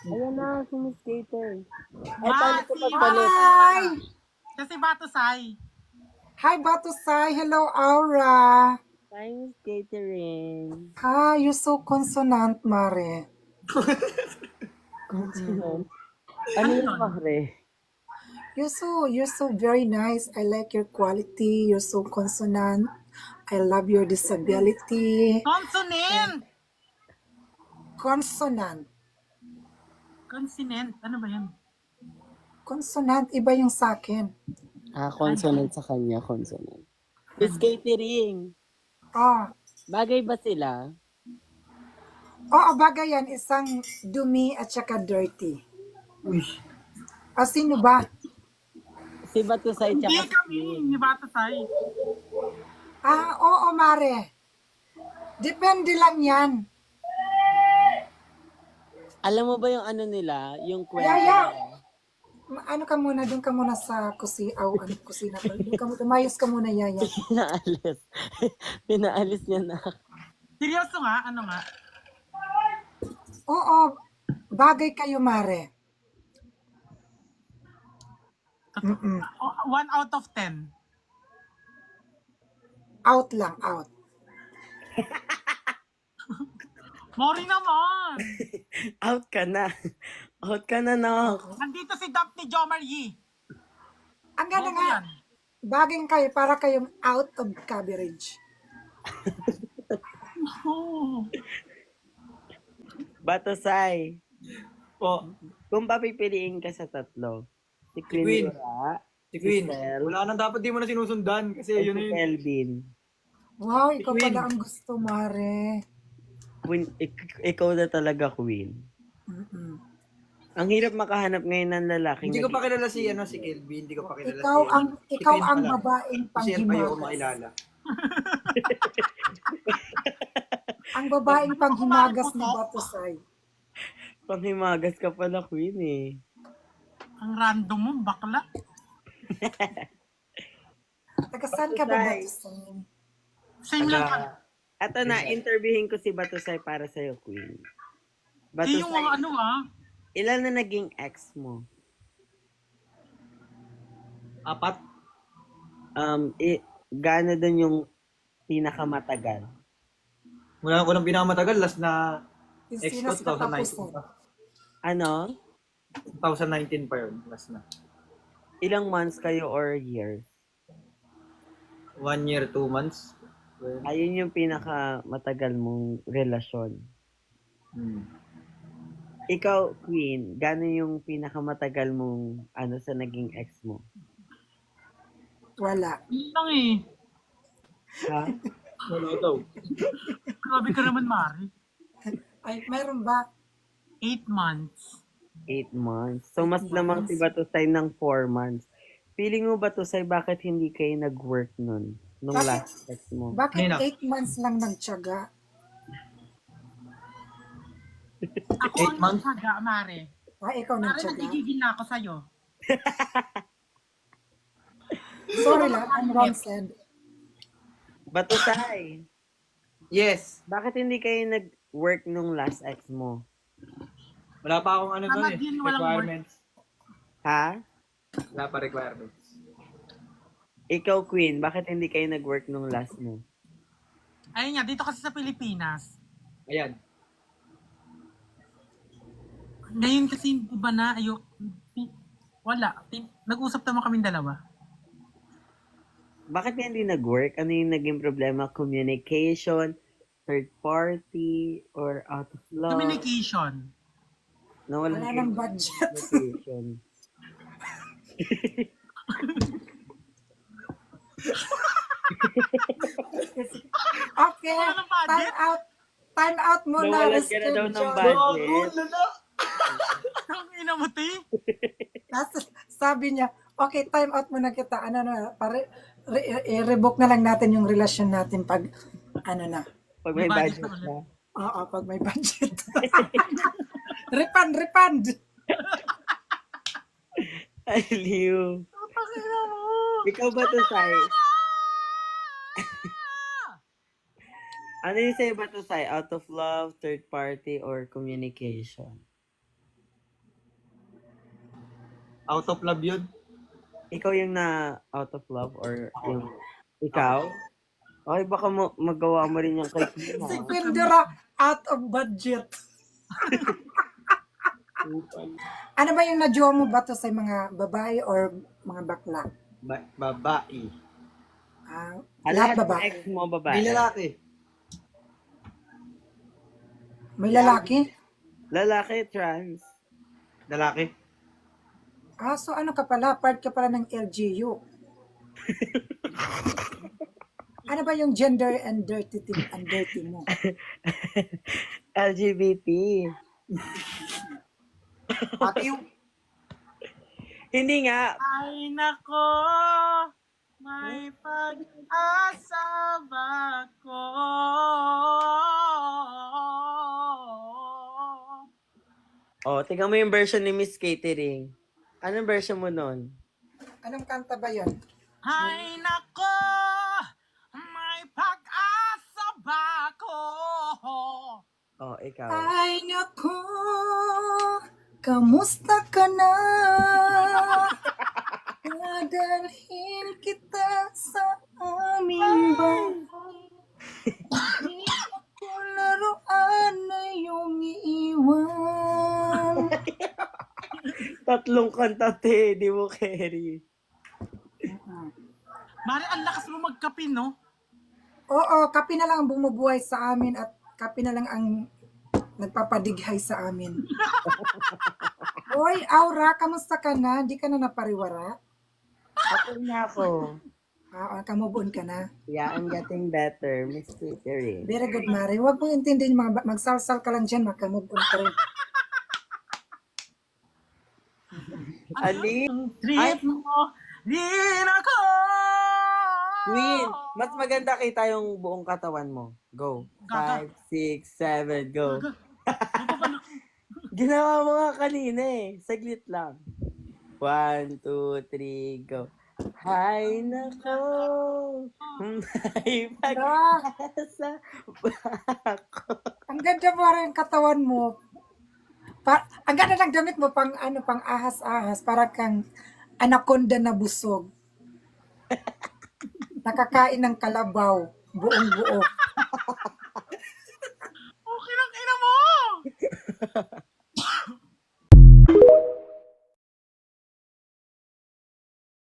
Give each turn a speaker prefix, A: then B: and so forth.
A: Ayan na, si Miss Gator. Ay, paano
B: Ma,
A: ko
B: si
A: pagpalit?
C: Hi!
B: Kasi Batusay.
C: Hi, Batusay. Hello, Aura.
A: Hi, Miss Catering.
C: Hi, you're so consonant, Mare.
A: Consonant. Ano
B: Ano
A: yung
B: yun?
A: mahre?
C: You're so very nice. I like your quality. You're so consonant. I love your disability.
B: Consonant!
C: Consonant.
B: Consonant. Ano ba yun?
C: Consonant, iba yung sa akin.
A: Consonant sa kanya, consonant. Miss Catering,
C: Ah,
A: bagay ba sila?
C: bagay yan. Isang dumi at saka dirty.
D: Uy.
C: Sino ba?
A: Si Batusay
B: Hindi
A: tsaka si
B: kami,
A: Queen.
B: ni Batusay.
C: Oo, Mare. Depende lang yan.
A: Alam mo ba yung ano nila? Yung kwento
C: Yaya,
A: nila?
C: ano ka muna, doon ka muna sa kusina. Doon ka muna, umayos ka muna, Yaya.
A: Pinaalis. Pinaalis niya na.
B: Seryoso nga? Ano nga?
C: Oo, bagay kayo, Mare. Mm-mm.
B: 1 out of 10.
C: Out lang, out.
B: Mori naman!
A: Out ka na. Out ka na, no.
B: Nandito si Daphne Jomar Yee.
C: Ang ganda
B: Mori
C: nga,
B: yan.
C: bagay kayo para kayong out of coverage.
B: Oh.
A: Batusay,
D: Po.
A: kung papipiliin ka sa tatlo, si Queen
D: Queen.
A: Yura,
D: Si Queen.
A: Sel,
D: Wala nang dapat di mo na sinusundan kasi
A: at
D: yun
A: si
D: na yun.
A: Kelvin.
C: Wow, ikaw
D: Queen.
C: pala ang gusto, Mare.
A: Queen, ikaw na talaga, Queen.
C: Mm-mm.
A: Ang hirap makahanap ngayon ng lalaking
D: Hindi ko pa kilala si Kelvin, hindi ko pa kilala
C: Ikaw
D: si
C: ang
D: si
C: ikaw
D: Queen
C: ang
D: pala.
C: babaeng
D: Si Sel pa yung
C: panghimagas.
D: makilala.
C: Ang babaeng panghimagas ni Batusay.
A: Panghimagas ka pala, Queen eh.
B: Ang random mo, bakla.
C: Taga saan ka ba,
A: Batusay.
C: Batusay?
B: Same lang ka.
A: At na, interviewin ko si Batusay para sa'yo, Queen.
B: Di yung mga
A: Batusay,
B: ano
A: ilan na naging ex mo?
D: 4.
A: Gaano dun yung pinakamatagal?
D: Wala ko nang pinakamatagal, last na
C: Yung
D: ex ko,
C: sinas katapusan.
D: 2019 pa.
A: Ano?
D: 2019 pa yun, last na.
A: Ilang months kayo or years?
D: 1 year, 2 months. Well,
A: Ayun yung pinakamatagal mong relasyon. Ikaw, Queen, gaano yung pinakamatagal mong sa naging ex mo?
C: Wala.
B: Yun lang eh.
A: Ha?
D: wala daw.
B: Grabe ka naman, Mari.
C: Ay, meron ba?
B: 8 months.
A: 8 months. So, mas
C: 8
A: lamang si
C: months.
A: Batusay ng 4 months. Feeling mo, Batusay, bakit hindi kayo nag-work nun? Nung
C: Bakit?
A: last ex mo?
C: Bakit
D: Nina.
C: 8 months lang nagtiyaga?
B: Ako
D: 8
B: ang
D: months?
B: nagsaga, Mari.
C: Ikaw
B: Mari,
C: nagtiyaga?
B: nagigigil na ako sa'yo.
C: Sorry lang, I'm wrong said.
A: Batusay,
D: Yes.
A: bakit hindi kayo nag-work nung last ex mo?
D: Wala pa akong ano doon
B: Tama
D: eh.
B: din, walang
D: Requirements.
A: Ha?
D: Wala pa requirements.
A: Ikaw, Queen, bakit hindi kayo nag-work nung last mo?
B: Ayun nga, dito kasi sa Pilipinas.
D: Ayan.
B: Ngayon kasi, di ba na, wala. Nag-usap naman kaming dalawa.
A: Bakit hindi nag-work? Ano yung naging problema? Communication, third party, or out of love?
B: Communication.
A: Nawalan
C: Wala
A: kayo
C: ng
A: ng
C: budget.
A: communication.
C: Okay,
B: Wala ng budget?
C: time out. Time out muna.
A: Nawalan ka na daw ng
C: John.
A: budget.
B: Ang ina mo, ti?
C: Sabi niya, okay, time out muna kita. Ano na, i-revoke na lang natin yung relasyon natin pag, ano na.
A: Pag may
B: May budget
A: budget
B: na ulit.
A: na.
C: Oo, pag may budget. refund.
A: Aliw.
B: Ang ina mo.
A: Ikaw ba to, Sai? Ano yung sa'yo ba to, Sai? Out of love, third party, or communication?
D: Out of love yun.
A: Ikaw yung na out of love or yung ikaw? Okay, baka magawa mo rin yung kay Kim,
C: Si
A: ha?
C: Queen Dora, out of budget. Ano ba yung na-jowa mo ba to sa mga babae or mga bakla?
D: Babae.
C: Lahat
A: Lahat ng
C: babae.
A: ex mo
D: May
A: babae.
D: lalaki.
C: May lalaki?
A: Lalaki, trans.
D: Lalaki.
C: So ano ka pala? Part ka pala ng LGU. Ano ba yung gender and dirty mo?
A: LGBT.
D: Ate yung
A: Hindi nga.
B: Ay nako, may pag-asa ba ko?
A: Oh, tingnan mo yung version ni Miss Catering. Anong version mo nun?
C: Anong kanta ba yun?
B: Ay nako, may pag-asa ba ko?
A: Oh, ikaw.
C: Ay naku, kamusta ka na? Dadalhin kita sa aming bahay. Di ako laruan na iyong iiwan.
A: Tatlong kanta, te. Di mo carry.
B: Mari, ang lakas mo magkape, no?
C: Oo, kape na lang ang bumubuhay sa amin at kape na lang ang nagpapadighay sa amin. Hoy, Aura, kamusta ka na? Di ka na napariwara?
A: Ako na ako.
C: Kamove on ka na?
A: Yeah, I'm getting better, Miss Catering.
C: Very good, Mari. Huwag mo intindihin mga magsalsal ka lang dyan, makamove on ka rin.
A: Ali,
B: Trip mo, din ako!
A: Queen, mas maganda kita yung buong katawan mo. Go.
B: Gaga.
A: 5, 6, 7, go.
B: Dito ba na?
A: Ginawa mo nga kanina eh. Saglit lang. 1, 2, 3, go. Hay nako, may pag-asa ba ako?
C: Ang ganda mo rin yung katawan mo. Ang ganda ng damit mo pang pang ahas-ahas para kang anaconda na busog. Nakakain ng kalabaw, buong buo.